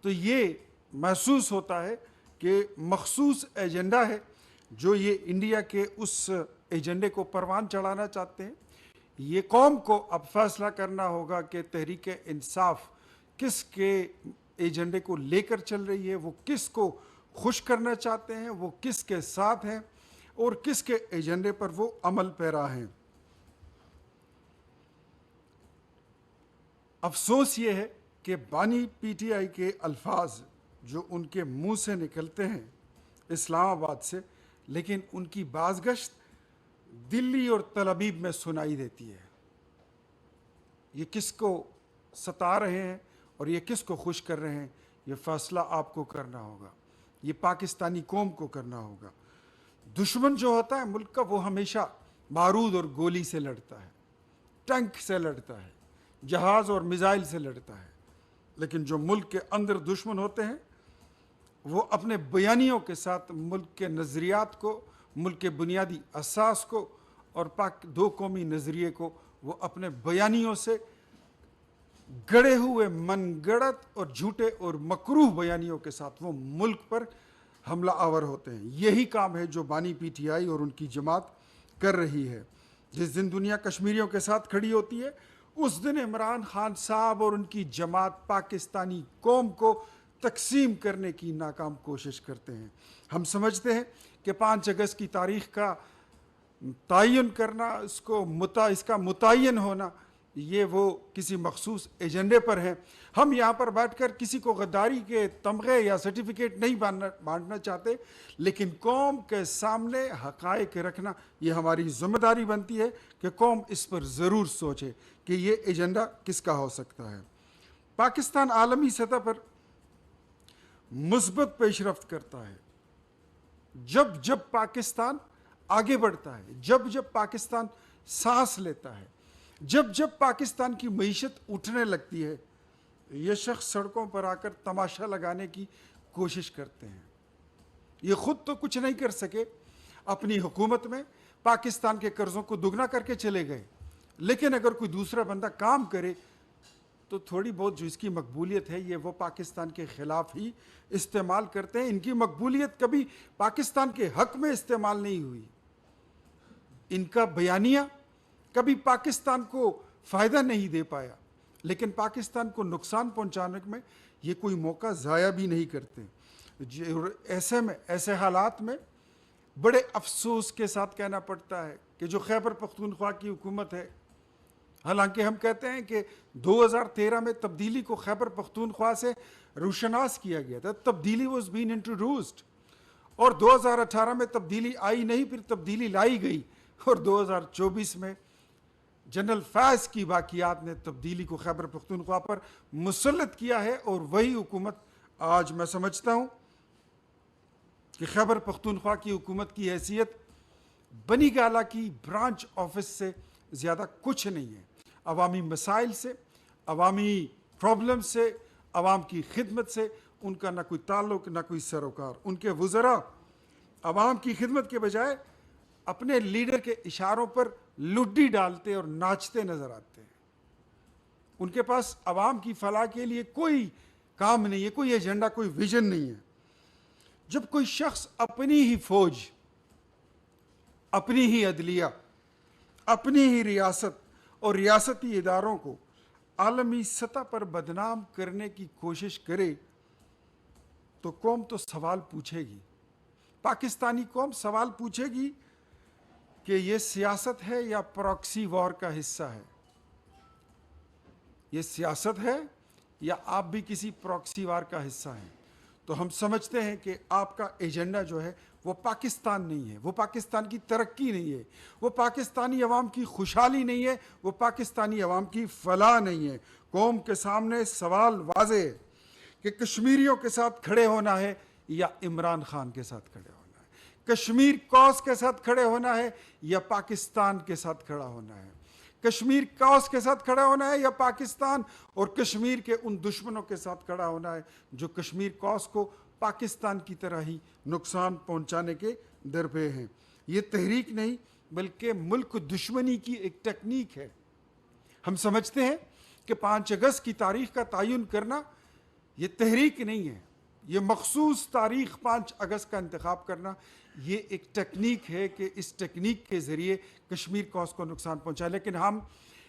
تو یہ محسوس ہوتا ہے کہ مخصوص ایجنڈا ہے جو یہ انڈیا کے اس ایجنڈے کو پروان چڑھانا چاہتے ہیں۔ یہ قوم کو اب فیصلہ کرنا ہوگا کہ تحریک انصاف کس کے ایجنڈے کو لے کر چل رہی ہے، وہ کس کو خوش کرنا چاہتے ہیں، وہ کس کے ساتھ ہیں اور کس کے ایجنڈے پر وہ عمل پیرا ہیں۔ افسوس یہ ہے کہ بانی پی ٹی آئی کے الفاظ جو ان کے منہ سے نکلتے ہیں اسلام آباد سے، لیکن ان کی بازگشت دلی اور تل ابیب میں سنائی دیتی ہے۔ یہ کس کو ستا رہے ہیں اور یہ کس کو خوش کر رہے ہیں، یہ فیصلہ آپ کو کرنا ہوگا، یہ پاکستانی قوم کو کرنا ہوگا۔ دشمن جو ہوتا ہے ملک کا، وہ ہمیشہ بارود اور گولی سے لڑتا ہے، ٹینک سے لڑتا ہے، جہاز اور میزائل سے لڑتا ہے، لیکن جو ملک کے اندر دشمن ہوتے ہیں وہ اپنے بیانیوں کے ساتھ ملک کے نظریات کو، ملک کے بنیادی اساس کو اور دو قومی نظریے کو وہ اپنے بیانیوں سے گڑے ہوئے من گڑت اور جھوٹے اور مکروہ بیانیوں کے ساتھ وہ ملک پر حملہ آور ہوتے ہیں۔ یہی کام ہے جو بانی پی ٹی آئی اور ان کی جماعت کر رہی ہے۔ جس دن دنیا کشمیریوں کے ساتھ کھڑی ہوتی ہے اس دن عمران خان صاحب اور ان کی جماعت پاکستانی قوم کو تقسیم کرنے کی ناکام کوشش کرتے ہیں۔ ہم سمجھتے ہیں کہ 5 اگست کی تاریخ کا تعین کرنا، اس کا متعین ہونا، یہ وہ کسی مخصوص ایجنڈے پر ہے۔ ہم یہاں پر بیٹھ کر کسی کو غداری کے تمغے یا سرٹیفکیٹ نہیں بانٹنا چاہتے، لیکن قوم کے سامنے حقائق رکھنا یہ ہماری ذمہ داری بنتی ہے کہ قوم اس پر ضرور سوچے کہ یہ ایجنڈا کس کا ہو سکتا ہے۔ پاکستان عالمی سطح پر مثبت پیش رفت کرتا ہے جب جب پاکستان آگے بڑھتا ہے، جب جب پاکستان سانس لیتا ہے، جب جب پاکستان کی معیشت اٹھنے لگتی ہے۔ یہ شخص سڑکوں پر آ کر تماشا لگانے کی کوشش کرتے ہیں۔ یہ خود تو کچھ نہیں کر سکے، اپنی حکومت میں پاکستان کے قرضوں کو دگنا کر کے چلے گئے، لیکن اگر کوئی دوسرا بندہ کام کرے تو تھوڑی بہت جو اس کی مقبولیت ہے یہ وہ پاکستان کے خلاف ہی استعمال کرتے ہیں۔ ان کی مقبولیت کبھی پاکستان کے حق میں استعمال نہیں ہوئی، ان کا بیانیہ کبھی پاکستان کو فائدہ نہیں دے پایا، لیکن پاکستان کو نقصان پہنچانے میں یہ کوئی موقع ضائع بھی نہیں کرتے۔ ایسے حالات میں بڑے افسوس کے ساتھ کہنا پڑتا ہے کہ جو خیبر پختونخوا کی حکومت ہے، حالانکہ ہم کہتے ہیں کہ 2013 میں تبدیلی کو خیبر پختونخوا سے روشناس کیا گیا تھا، تبدیلی واز بین انٹروڈیوسڈ، اور 2018 میں تبدیلی آئی نہیں، پھر تبدیلی لائی گئی، اور 2024 میں جنرل فیض کی باقیات نے تبدیلی کو خیبر پختونخوا پر مسلط کیا ہے، اور وہی حکومت آج میں سمجھتا ہوں کہ خیبر پختونخوا کی حکومت کی حیثیت بنی گالہ کی برانچ آفس سے زیادہ کچھ نہیں ہے۔ عوامی مسائل سے، عوامی پرابلم سے، عوام کی خدمت سے ان کا نہ کوئی تعلق، نہ کوئی سروکار۔ ان کے وزراء عوام کی خدمت کے بجائے اپنے لیڈر کے اشاروں پر لڈی ڈالتے اور ناچتے نظر آتے ہیں۔ ان کے پاس عوام کی فلاح کے لیے کوئی کام نہیں ہے، کوئی ایجنڈا، کوئی ویژن نہیں ہے۔ جب کوئی شخص اپنی ہی فوج، اپنی ہی عدلیہ، اپنی ہی ریاست اور ریاستی اداروں کو عالمی سطح پر بدنام کرنے کی کوشش کرے تو قوم تو سوال پوچھے گی، پاکستانی قوم سوال پوچھے گی کہ یہ سیاست ہے یا پراکسی وار کا حصہ ہے؟ یہ سیاست ہے یا آپ بھی کسی پراکسی وار کا حصہ ہیں؟ تو ہم سمجھتے ہیں کہ آپ کا ایجنڈا جو ہے وہ پاکستان نہیں ہے، وہ پاکستان کی ترقی نہیں ہے، وہ پاکستانی عوام کی خوشحالی نہیں ہے، وہ پاکستانی عوام کی فلاح نہیں ہے۔ قوم کے سامنے سوال واضح ہے کہ کشمیریوں کے ساتھ کھڑے ہونا ہے یا عمران خان کے ساتھ کھڑے ہونا ہے، کشمیر کاز کے ساتھ کھڑے ہونا ہے یا پاکستان کے ساتھ کھڑا ہونا ہے، کشمیر کاز کے ساتھ کھڑا ہونا ہے یا پاکستان اور کشمیر کے ان دشمنوں کے ساتھ کھڑا ہونا ہے جو کشمیر کاز کو پاکستان کی طرح ہی نقصان پہنچانے کے درپے ہیں۔ یہ تحریک نہیں بلکہ ملک دشمنی کی ایک ٹیکنیک ہے۔ ہم سمجھتے ہیں کہ 5 اگست کی تاریخ کا تعین کرنا یہ تحریک نہیں ہے، یہ مخصوص تاریخ 5 اگست کا انتخاب کرنا یہ ایک ٹیکنیک ہے کہ اس ٹیکنیک کے ذریعے کشمیر کوس کو نقصان پہنچائے، لیکن ہم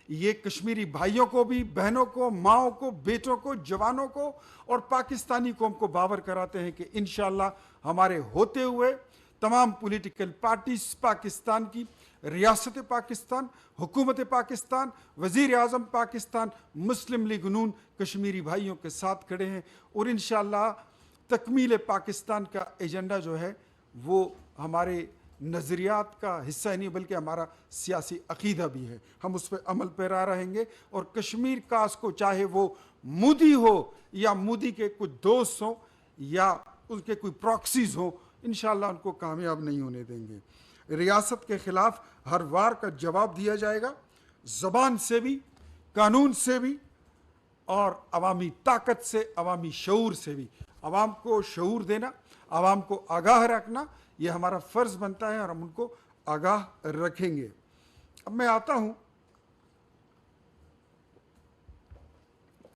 یہ کشمیری بھائیوں کو بھی، بہنوں کو، ماؤں کو، بیٹوں کو، جوانوں کو اور پاکستانی قوم کو باور کراتے ہیں کہ انشاءاللہ ہمارے ہوتے ہوئے تمام پولیٹیکل پارٹیز پاکستان کی، ریاست پاکستان، حکومت پاکستان، وزیر اعظم پاکستان، مسلم لیگ نون کشمیری بھائیوں کے ساتھ کھڑے ہیں، اور انشاءاللہ تکمیل پاکستان کا ایجنڈا جو ہے وہ ہمارے نظریات کا حصہ نہیں بلکہ ہمارا سیاسی عقیدہ بھی ہے، ہم اس پہ عمل پیرا رہیں گے، اور کشمیر کاس کو چاہے وہ مودی ہو یا مودی کے کچھ دوست ہوں یا اس کے کوئی پراکسیز ہوں، انشاءاللہ ان کو کامیاب نہیں ہونے دیں گے۔ ریاست کے خلاف ہر وار کا جواب دیا جائے گا، زبان سے بھی، قانون سے بھی، اور عوامی طاقت سے، عوامی شعور سے بھی۔ عوام کو شعور دینا، عوام کو آگاہ رکھنا یہ ہمارا فرض بنتا ہے، اور ہم ان کو آگاہ رکھیں گے۔ اب میں آتا ہوں